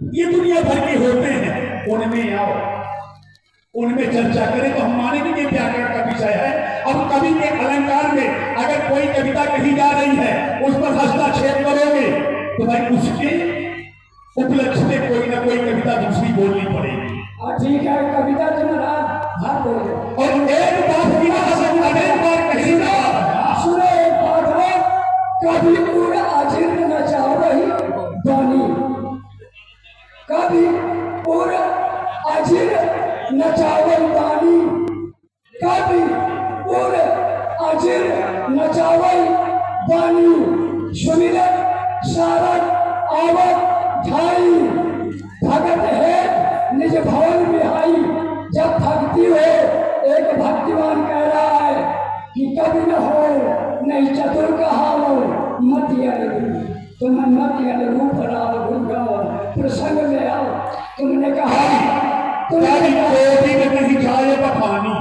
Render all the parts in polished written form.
ये दुनिया भर के होते हैं, उनमें आओ, उनमें चर्चा करें तो हम मानेंगे कि व्याकरण का विषय है। अब कवि के अलंकार में अगर कोई कविता कही जा रही है, उस पर हस्तक्षेप करोगे तो भाई उसके उपलक्ष्य में कोई ना कोई कविता दूसरी बोलनी पड़ेगी। ठीक है, कविता तो महाराज भाग बोले और एक बात की अनेक बार कही ना, सुनो एक बात है, कभी पूरे आजीर्ण न चाहो रही बानी, कभी पूरे आजीर्ण न चाहो बानी, कभी पूरे आजीर्ण न चाहो बानी, सुमिरन सारन आवत ठाई, भगत है निज भवन बिहाई। जब भक्ति हो, एक भक्तिमान कह रहा है कि कभी न हो नहीं चतुर कहावो मत अनुरूप, तुम मत अनुरूप राव गुणगाओ, प्रसंग में आओ। तुमने कहा नहीं खाए पखानी,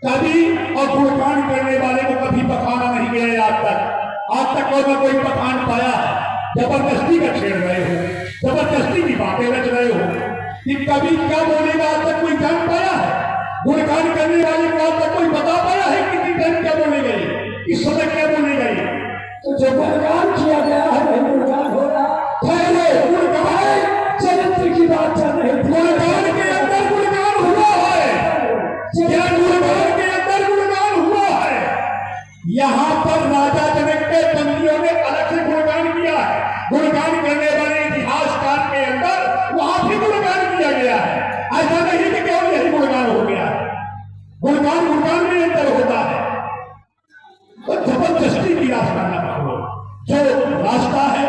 कभी और गुणगान करने वाले को कभी पखाना नहीं गया आज तक कोई ना कोई पखान पाया है। जबरदस्ती का छेड़ रहे हो, जबरदस्ती की बातें रच रहे हो कि कभी क्या बोलेगा आज तक कोई जान पाया है? गुणगान करने वाले को आज तक कोई बता पाया है कितनी टाइम क्या बोलेगा, इस समय क्या बोलेगा? तो जो गुणगान किया गया है वही गुणगान हो रहा है। गुणगान चरित्र की बात चल रही थी, गुणगान के अंदर गुणगान हुआ है, क्या गुणगान के अंदर गुणगान हुआ है? यहाँ पर राजा जनक के बंदियों ने अलग से गुणगान किया है। गुणगान करने वाले इतिहासकार के अंदर वहां भी गुणगान किया गया है। ऐसा नहीं कि केवल यही गुणगान हो गया है, गुणगान गुणगान में अंतर होता है। तो जबरदस्ती की रास्ता न पकड़ो, जो रास्ता है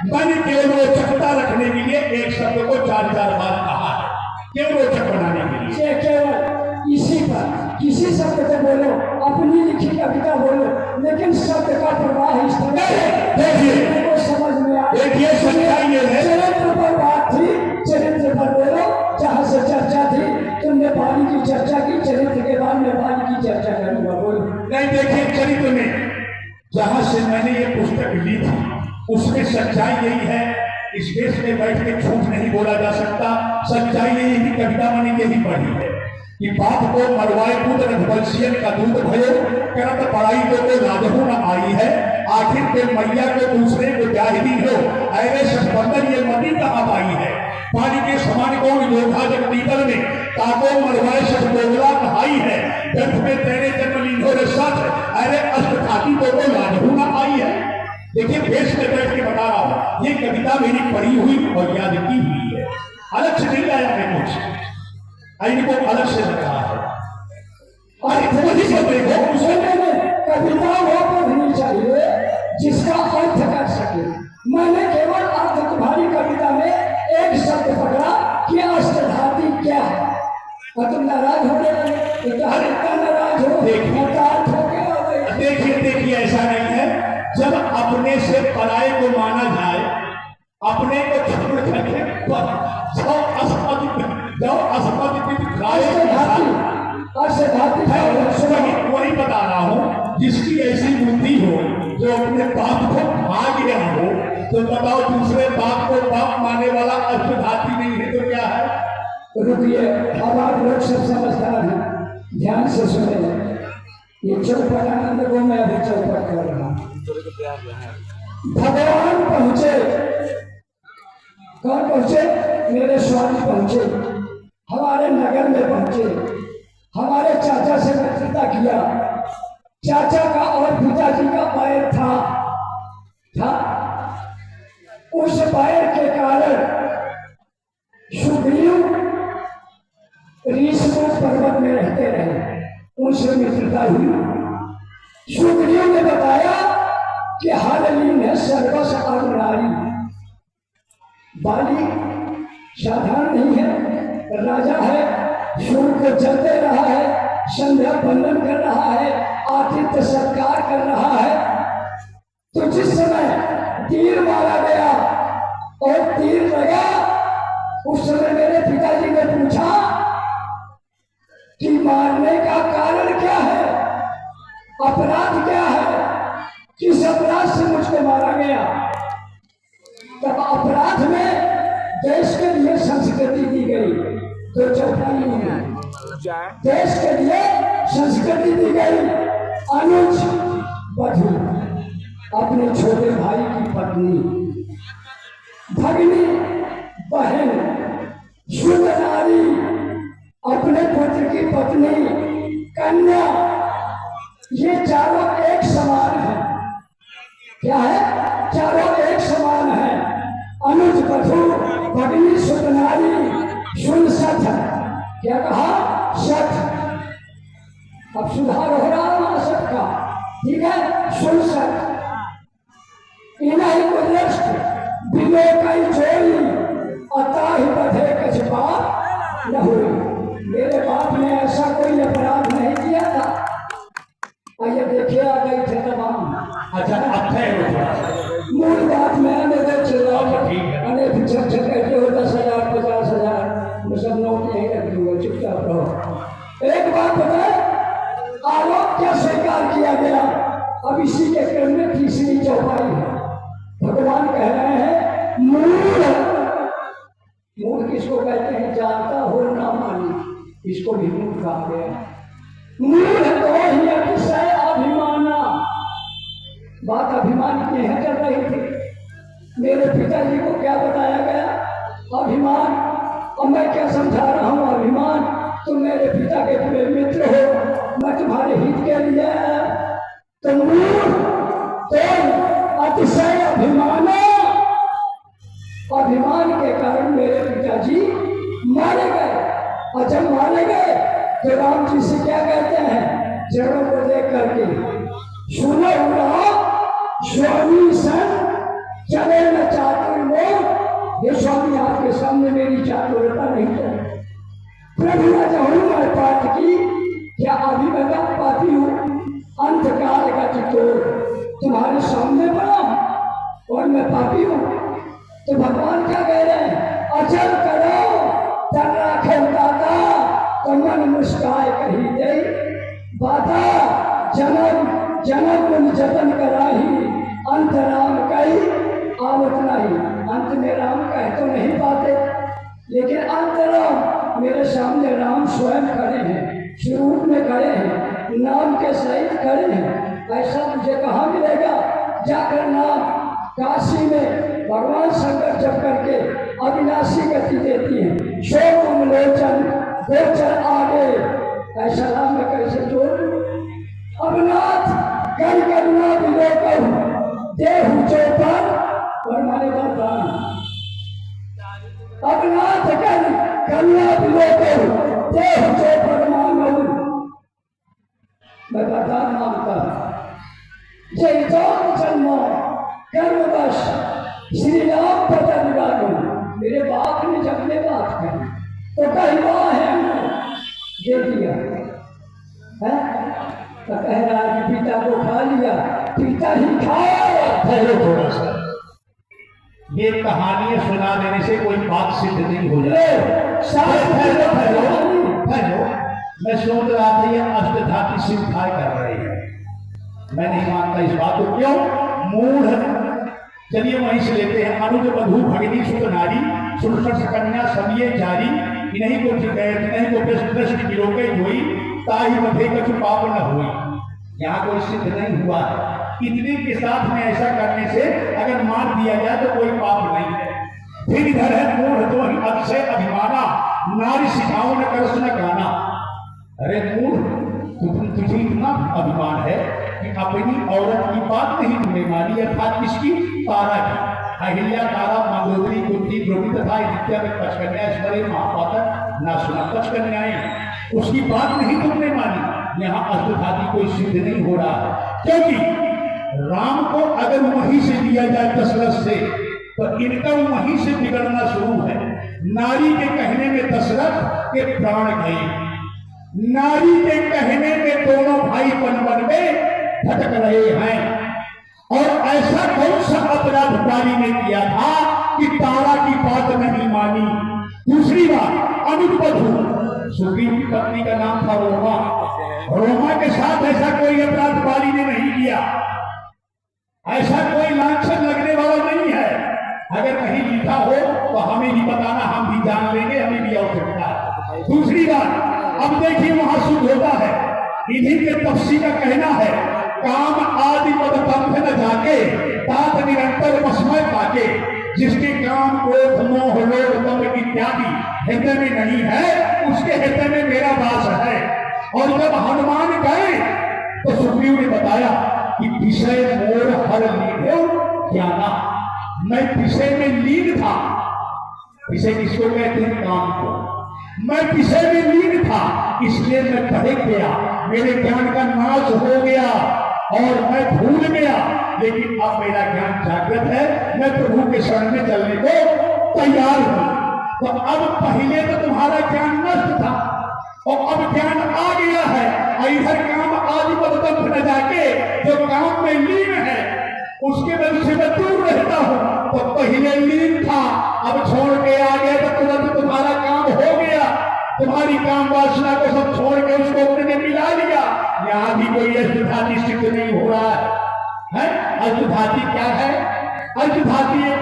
मैंने केवल रोचकता रखने के लिए एक शब्द को 4-4 बार कहा है, केवल रोचक बनाने के लिए। केवल इसी पर किसी शब्द को बोलो, अपनी लिखी कविता बोलो, लेकिन शब्द का प्रवाह इस तरह देखिए समझ में आ। देखिए सच्चाई ये है, चरित्र पर बात थी, चरित्र पर बोलो। जहाँ से चर्चा थी, तुमने बाली की चर्चा की, चरित्र के बाद में बाली की चर्चा करूंगा, बोलो। नहीं देखिए, चरित्र में जहाँ से मैंने ये पुस्तक ली थी उसमें सच्चाई यही है, इस देश में बैठ के झूठ नहीं बोला जा सकता। सच्चाई यही है, कविता मैंने यही पढ़ी है कि बाप को मरवाए पुत्र रघुवंशियन का दूध भयो, करत पढ़ाई को राजहू न आई है, आखिर के मैया को दूसरे को जाहिदी हो, ऐरे सतबंधन ये मती कहाँ पाई है। पानी के समान को लोधा जब पीतल में ताको मरवाए सत बोगला कहाई है, ग्रंथ में तेरे जन्म लीनो रे सच, अरे अष्टघाती को राजहू न आई है। देखिए देश में बैठ के बता रहा हूँ, ये कविता मेरी पढ़ी हुई और याद की हुई है, अलग से नहीं लाया मैं कुछ, इनको अलग से रखा है। और वही सब देखो, कविता वो पढ़नी चाहिए जिसका अर्थ कर सके। मैंने केवल अर्थ तुम्हारी कविता में एक शब्द पकड़ा कि अष्टधाती क्या है, और तुम नाराज हो गए, इतना नाराज हो देखिए ऐसा नहीं है, जब अपने से पराये को माना जाए, अपने को छोड़ करके वही बता रहा हूँ, जिसकी ऐसी बुद्धि हो, जो अपने बाप को भाग गया हो, तो बताओ दूसरे बाप को बाप मानने वाला अष्टधाती नहीं है तो क्या है? रुकिए, अब आप लोग सब समझदार हैं, ध्यान से सुने। ये चौपट आनंद को मैं अभी चौपट कर रहा हूँ। भगवान पहुंचे, कौन पहुंचे? मेरे स्वामी पहुंचे, हमारे नगर में पहुंचे, हमारे चाचा से मित्रता किया। चाचा का और पिताजी का बैर था। उस बैर के कारण सुग्रीव ऋषिमुख पर्वत में रहते रहे, उनसे मित्रता हुई। सुग्रीव ने बताया कि हाललीन है सर्वस और नारी। बाली साधारण नहीं है, राजा है, सूर्य को जलते रहा है, संध्या बंदन कर रहा है, आतिथ्य सत्कार कर रहा है। तो जिस समय तीर मारा गया और तीर लगा, उस समय मेरे पिताजी ने पूछा कि मारने का कारण क्या है, अपराध क्या है, किस अपराध से मुझको मारा गया। तब अपराध में देश के लिए संस्कृति दी गई, तो चौपाइयों में देश के लिए संस्कृति दी गई। अनुज वधू अपने छोटे भाई की पत्नी, भगिनी, बहन, शुद्ध नारी, अपने पुत्र की पत्नी, कन्या, ये चारों एक समान है। क्या है? चारों एक समान है। अनुज वधू, भगिनी, शुद्ध नारी, शुद्ध सठ। क्या कहा? सठ। अब सुधार हो रहा है वहां सठ का, ठीक है? शुद्ध सठ। इन्हीं को दृष्ट बिलो कई जोड़ी अता ही बधे कछपा न हुई। मेरे बाप ने ऐसा कोई अपराध नहीं किया था। आइए देखिए आ गई थे तमाम। अच्छा अब है मूल बात में मेरे चिल्लाओ ठीक है। अरे फिर कहते हो 10,000 50,000 मैं सब नोट यही रख दूंगा, चुपचाप रहो। एक बात बताए, आरोप क्या स्वीकार किया गया? अब इसी के क्रम में तीसरी चौपाई है। भगवान कह रहे हैं मूल। मूल किसको कहते हैं? जानता हो ना मानी, इसको भी मूल कहा गया। मूल तो ही अतिशय अभिमाना। बात अभिमान की है चल रही थी। मेरे पिताजी को क्या बताया गया? अभिमान। और मैं क्या समझा रहा हूँ? अभिमान। तुम मेरे पिता के पूरे मित्र हो, मैं तुम्हारे हित के लिए तो मूल तो अतिशय अभिमान। अभिमान के कारण मेरे पिताजी मारे गए। और जब मारे गए तो राम जी से क्या कहते हैं? जड़ों को देख करके, सुनो स्वामी सन चले न चातुर मोह। ये स्वामी आपके सामने मेरी चातुरता नहीं है। प्रभु न चाहूं मैं पाठ की, क्या अभी मैं बात पाती हूँ? अंधकार का चितोर तुम्हारे सामने पड़ा और मैं पापी हूँ। तो भगवान क्या कह रहे हैं? अचल करो तन राखे दाता, तो मन मुस्काए कही दे बाता। जन्म जन्म मुन जतन कराही, अंत राम कही आवत नहीं। अंत में राम कह तो नहीं पाते, लेकिन अंत राम मेरे सामने राम स्वयं खड़े हैं, स्वरूप में खड़े हैं, नाम के सहित खड़े हैं। ऐसा मुझे कहाँ मिलेगा? जाकर नाम काशी में भगवान शंकर जप करके अविनाशी गति देती है। शोक लोचन गोचर आगे, ऐसा नाम मैं कैसे जोड़ लूं? अब नाथ कर करुणा विलो कहूं देहु चौपर और माने वरदान। अब नाथ कर करुणा विलो कहूं देहु चौपर मांगू, मैं वरदान मांगता हूं। जय राम जन्म कर्मवश श्री राम पता विवाद। मेरे बाप ने जब ये बात कही तो कहवा है दे दिया है? तो कह रहा है कि पिता को खा लिया, पिता ही खाया। ठहरो थोड़ा सा, ये कहानियां सुना देने से कोई बात सिद्ध नहीं हो जाती। ठहरो, मैं सोच रहा था ये अष्टधातु सिद्धाय कर रही है। मैं नहीं मानता इस बात को। क्यों? मूढ़। चलिए वहीं से लेते हैं। अनुज वधू भगिनी सुत नारी, सुरसठ कन्या समिये जारी। इन्हीं को इन्हीं को दृष्टि विलोके हुई, ताहि बधे कछु पाप न हुई। यहाँ कोई सिद्ध नहीं हुआ है। इतने के साथ में ऐसा करने से अगर मार दिया जाए तो कोई पाप नहीं है। फिर इधर है मूढ़ तो ही अतिशय अभिमाना, नारी सिखाओ न करस न गाना। अरे मूढ़, तुझे इतना अभिमान है कि अपनी औरत की बात नहीं तुमने मानी, अर्थात किसकी? तारा की। अहिल्या, तारा, मंगोदरी, कुंती, द्रौपदी तथा इत्या में पचकन्या ऐश्वर्य महापात्र ना सुना। पचकन्याएं, उसकी बात नहीं तुमने मानी। यहाँ अष्टधातु कोई सिद्ध नहीं हो रहा है, क्योंकि राम को अगर वहीं से दिया जाए दशरथ से, तो इनका वहीं से बिगड़ना शुरू है। नारी के कहने में दशरथ के प्राण गए। नारी के कहने में दोनों भाई बन में भटक रहे हैं। और ऐसा कौन सा अपराध बाली ने किया था कि तारा की बात नहीं मानी? दूसरी बात, अनुज वधू, सुग्रीव की पत्नी का नाम था रोमा। रोमा के साथ ऐसा कोई अपराध बाली ने नहीं किया। ऐसा कोई लांछन लगने वाला नहीं है। अगर कहीं लिखा हो तो हमें भी बताना, हम भी जान लेंगे, हमें भी आवश्यकता है। दूसरी बात, अब देखिए वहां शुद्ध होता है, इन्हीं के तफसी का कहना है, काम आदि पद पंथ न जाके तात निरंतर वसमय पाके, जिसके काम क्रोध मोह लोभ तंभ इत्यादि हृदय में नहीं है, उसके हृदय में मेरा वास है। और जब हनुमान गए तो सुग्रीव ने बताया कि विषय मोर हर लीधे ज्ञाना, मैं विषय में लीन था। विषय किसको कहते हैं? काम को। मैं विषय में लीन था, इसलिए मैं बहक गया, मेरे ज्ञान का नाश हो गया और मैं भूल गया। लेकिन अब मेरा ज्ञान जागृत है, मैं प्रभु के शरण में चलने को तैयार हूं। तो अब पहले तो तुम्हारा ज्ञान नष्ट था और अब ज्ञान आ गया है, इधर काम आदि पद पंथ न जाके जो काम में लीन है उसके वजह से मैं दूर रहता हूं। तो पहले लीन था, अब छोड़ के आ गया तो तुरंत तुम्हारा काम हो गया, तुम्हारी काम वासना को सब छोड़ के उसको अपने में मिला लिया। यहां भी कोई अष्टधाती सिद्ध नहीं हो रहा है। अष्टधाती क्या है? अष्टधाती एक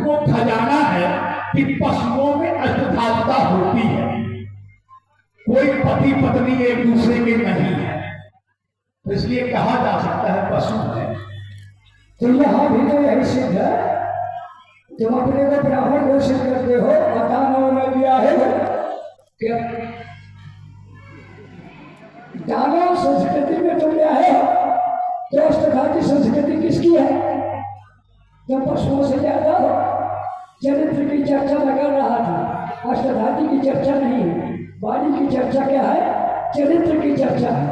वो खजाना है कि पशुओं में अष्टधातुता होती है, कोई पति पत्नी एक दूसरे के नहीं है, इसलिए कहा जा सकता है पशु है। तो यहाँ भी तो यही सिद्ध है, तुम अपने को ब्राह्मण घोषित करते हो, दानव में दिया है क्या? दानव संस्कृति में तुम आए हो, तो अष्टधाती संस्कृति किसकी है? तुम पशुओं से ज्यादा हो। चरित्र की चर्चा मैं कर रहा था, अष्टधाती की चर्चा नहीं है। वाणी की चर्चा क्या है? चरित्र की चर्चा है।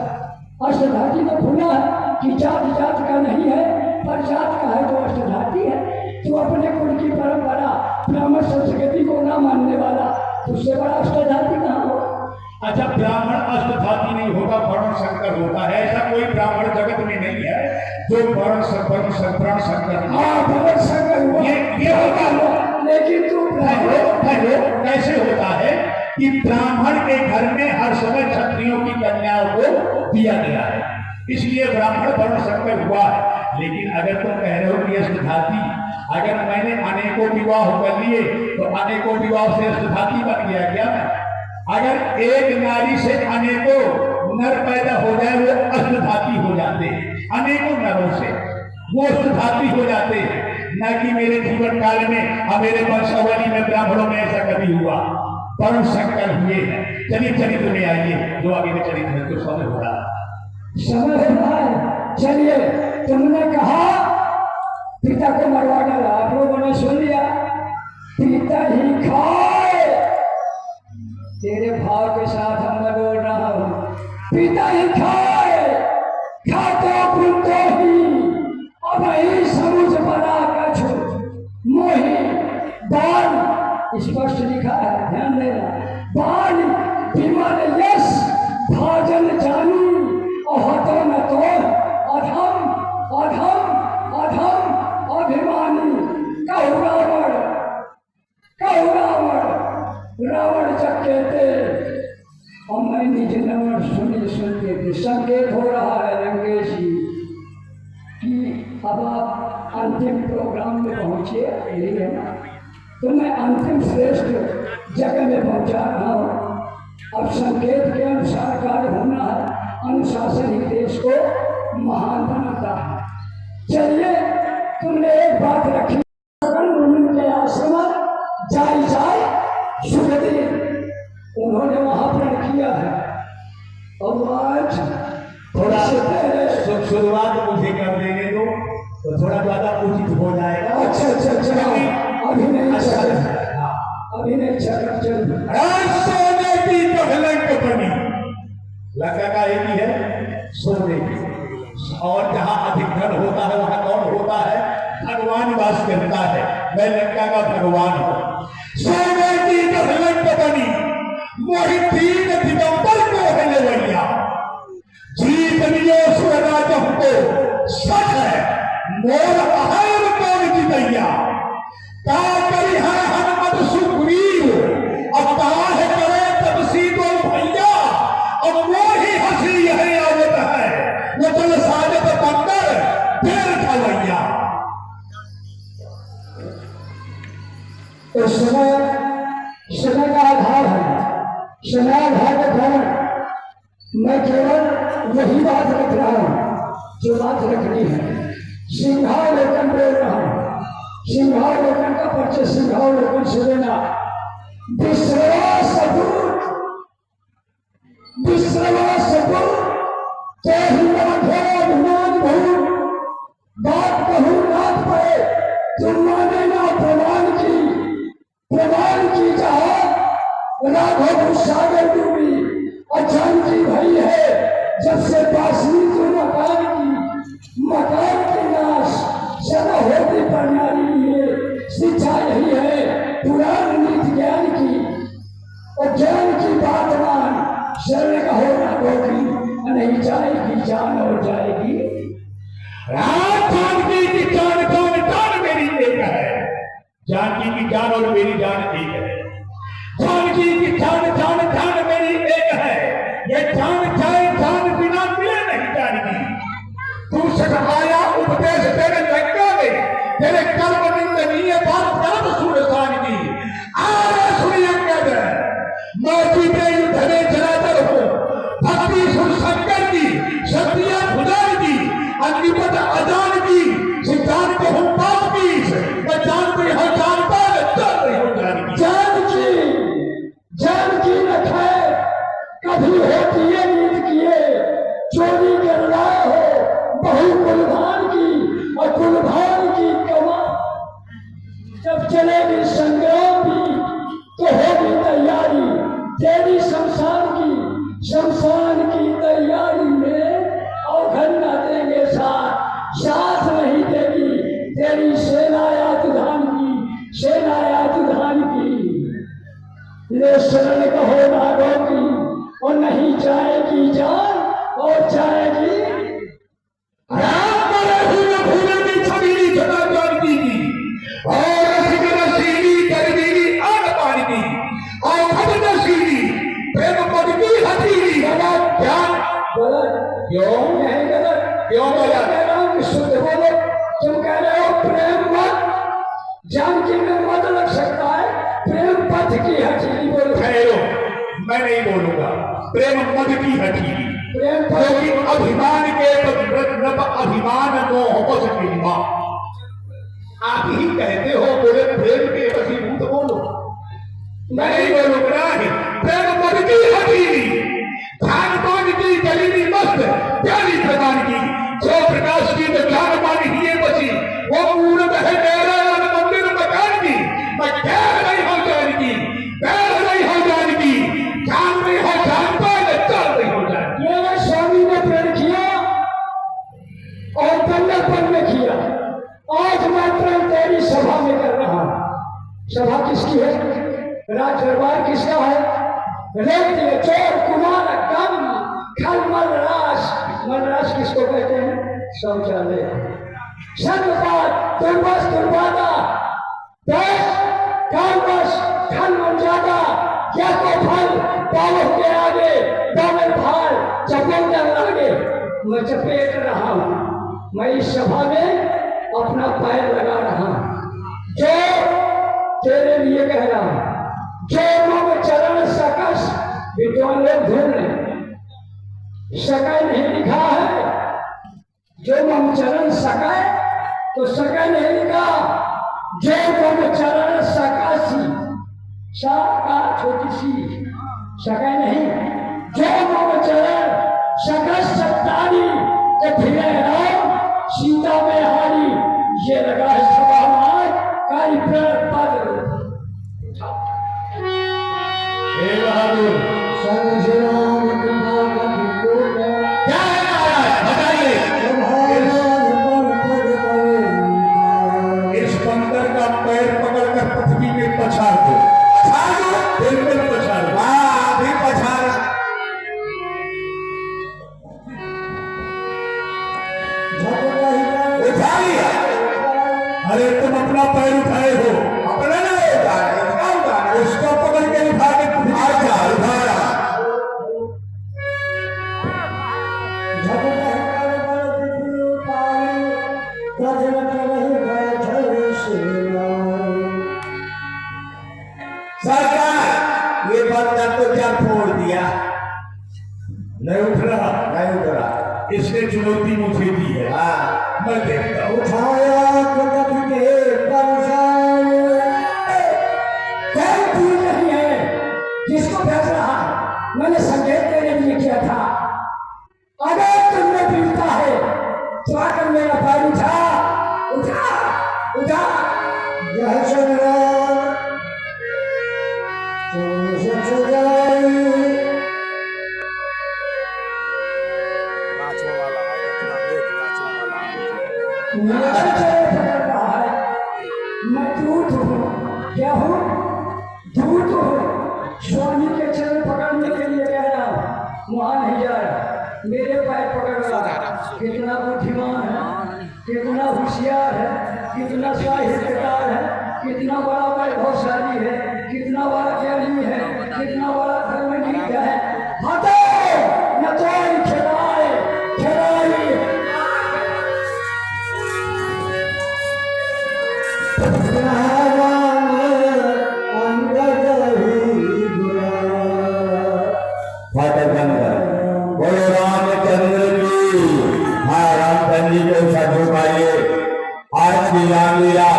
अष्टधाती तो भूला है कि जात जात का नहीं है, पर जात का है तो अष्टधाती है। तो अपने कुल की परंपरा ब्राह्मण संस्कृति को ना मानने वाला, उससे बड़ा अष्टधाती कहाँ हो? अच्छा, ब्राह्मण अष्टधाती नहीं होगा, वर्ण संकर होता है। ऐसा कोई ब्राह्मण जगत में नहीं है जो वर्ण संकर हुआ। ये होगा। लेकिन तू कैसे होता है कि ब्राह्मण के घर में हर समय क्षत्रियों की कन्याओं को दिया गया है, इसलिए ब्राह्मण वर्ण संकर हुआ है। लेकिन अगर तुम कह रहे हो कि अष्टधाती, अगर मैंने अनेकों विवाह कर लिए तो अनेकों विवाह से अष्टधाती बन गया क्या मैं? अगर एक नारी से अनेकों नर पैदा हो जाए वो अष्टधाती हो जाते हैं, अनेकों नरों से वो अष्टधाती हो जाते हैं। न कि मेरे जीवन काल में और मेरे वंशावली में ब्राह्मणों में ऐसा कभी हुआ, वर्ण संकर हुए हैं। चलिए चरित्र में आइए, जो आगे में चरित्र है तो समय हो रहा है, समय हो रहा है। चलिए, तुमने कहा पिता को मरवा डाला, आप लोगों ने सुन लिया, पिता ही खाए। तेरे भाव के साथ हम मैं बोल रहा हूं, पिता ही खाए, खाते पुत्र ही अब ही समुझ बना कछु मोही बाण, स्पष्ट लिखा है, ध्यान देना। बाण विमल यश भाजन जानी अहतो न तो अधम अधम अधम अभिमानी। कहु रावण रावण जब कहते और मैं निज नवण सुनते थे। संकेत हो रहा है रंगेश जी कि अब आप अंतिम प्रोग्राम में पहुंचे, यही है ना? तो मैं अंतिम श्रेष्ठ जगह में पहुंचा रहा हूं। अब संकेत के अनुसार कार्य होना है, अनुशासन ही देश को महान बनाता है। चलिए, तुमने एक बात रखी, उनके आश्रम जाए सुखदेव, उन्होंने वहां प्रण किया है। और आज थोड़ा शुरुआत मुझे कर देने दो तो थोड़ा ज्यादा उचित हो जाएगा। अच्छा, अभी नहीं चल सोने की पहलंग बनी, लंका का एक ही है सोने की, और जहां अधिक धन होता है वहां कौन होता है? भगवान वास करता है। मैं लंका का भगवान हूं। सोने की पहलंग बनी मोहि तीन दिगंबर को है लेवैया, जीत लियो सुरराज हमको सच है, मोर अहम कौन जीतैया। का करी है हनुमत सुग्रीव, अब ताह करे तब सीतो भैया, अब वो ही हंसी यही आवत है, वो चल साजत बंदर फिर खवैया। तो समय का आधार है। समय आधार के कारण मैं केवल वही बात रख रहा हूँ जो बात रखनी है। सिंहावलोकन बोल रहा हूँ। सिंहावलोकन का परिचय सिंहावलोकन से लेना। अभिमान भूल बात कहूँ नाथ पे तुम माने ना प्रमाण की जहाँ राघव सागर डूबी अचानकी भई है जब से बासनी तो मकान की नाश सदा होती प्रणाली है। शिक्षा यही है पुराण नीति ज्ञान की और ज्ञान की बात मान शरण का होना होगी नहीं जाएगी जान और जाएगी जानकी की जान जान मेरी एक है। जानकी की जान और मेरी जान एक है। जानकी की जान जान मेरी एक है। ये जान जाए जान बिना मिले नहीं जानकी। तू सखाया उपदेश तेरे लंका में तेरे कर्म निंदनीय बात कर्म सुरसान की आरे सुनिए कहते मैं जीते युद्ध में जलाकर हो भक्ति सुन शंकर की क्षत्रिय खुदार की अग्निपथ अजान की सिद्धांत को हम पाप की मैं जानती हूँ जानता जानती हूँ जानकी न खाए कभी होती है नींद किए चोरी कर रहा हो बहु कुलभान की और कुलभान की कमा जब चलेगी संग्राम की तो होगी तैयारी तेरी शमशान की तैयारी में अवघन न देंगे साथ नहीं देगी तेरी सेना यातुधान की ले शरण कहो नागों की और नहीं जाएगी जान और जाएगी क्यों शुद्ध बोलो। तुम कह रहे हो प्रेम मत जानकी में मत लग सकता है प्रेम पथ की हथेली बोलो। ठहरो मैं नहीं बोलूंगा। प्रेम मद की हथेली प्रेम क्योंकि अभिमान के अभिमान मोहब्बत की मां आप ही कहते हो बोले प्रेम के वशीभूत बोलो। मैं नहीं बोलूंगा। प्रेम मद की हथेली ध्यान मान की गलीनी मस्त प्यारी प्रदान की जो प्रकाश की तो ध्यान मानी ही है बची वो पूर्ण है मेरा मंदिर मकान की मैं कह नहीं हो जानकी कह नहीं हो जानकी जान नहीं हो जानता चल नहीं हो जानकी। मेरे स्वामी ने प्रण किया और बल्लभपुर में किया। आज मैं प्रण तेरी सभा में कर रहा हूं। सभा किसकी है? राज दरबार किसका है? रेत्य चोर कुमार कम खल मलरास किसको कहते हैं? शौचालय सर्वपात दुर्वस दुर्वादा दस कामवश खल मंजादा या को फल पावों के आगे दामन भार चपेट लागे। मैं चपेट रहा हूं। मैं इस सभा में अपना पैर लगा रहा हूं। जो तेरे लिए कह रहा हूं जो मम चरण सकस विद्वान लोग ढूंढ रहे सकय नहीं लिखा है। जो मम चरण सकय तो सकय नहीं लिखा। जो मम चरण सकासी साका छोटी सी सकय नहीं। जो मम चरण सकस सत्तारी तो फिरे राम सीता में हारी। ये लगा है सभा में काई पद इस बंदर का पैर पकड़कर पृथ्वी में पछाड़ दो। बिल्कुल पछाड़ अभी पछाड़ उठा लिया। अरे तुम अपना पैर उठाए हो अपना ना उसको पकड़ के उठा के उठाया सरकार ये बंदर तो क्या फोड़ दिया, नहीं उठ रहा। नहीं उठ रहा। इसने चुनौती मुझे दी है, हाँ मैं देखता हूँ। उठाया कदम के परसाए, कोई चीज नहीं है जिसको भेज रहा है। मैंने संकेत देने के लिए किया था, अगर तुमने पीता है तो आकर मेरा पैर उठा उठा उठा। यह संग्राम तुमसे छुड़ाई, मुझे चले पकड़ रहा है। मैं दूत हूँ, क्या हूँ? दूत हूँ। स्वामी के चरण पकड़ने के लिए कह रहा हूँ, वहां नहीं जा रहा, मेरे पैर पकड़ रहा है। कितना बुद्धिमान है, कितना होशियार है, कितना साहित्यकार है, कितना बड़ा वैभवशाली है, कितना बड़ा ज्ञानी है, कितना बड़ा धर्मनीत है। हटो न कोई खिलाए खिलाई। फाटक बंद कर। बोलो रामचंद्र की। हाँ रामचंद्र जी को साधु पाइए। आज की रामलीला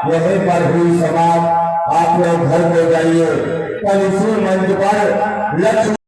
यहीं पर हुई समाप्त। आप लोग घर को जाइए। कल इसी मंच पर लक्ष्मी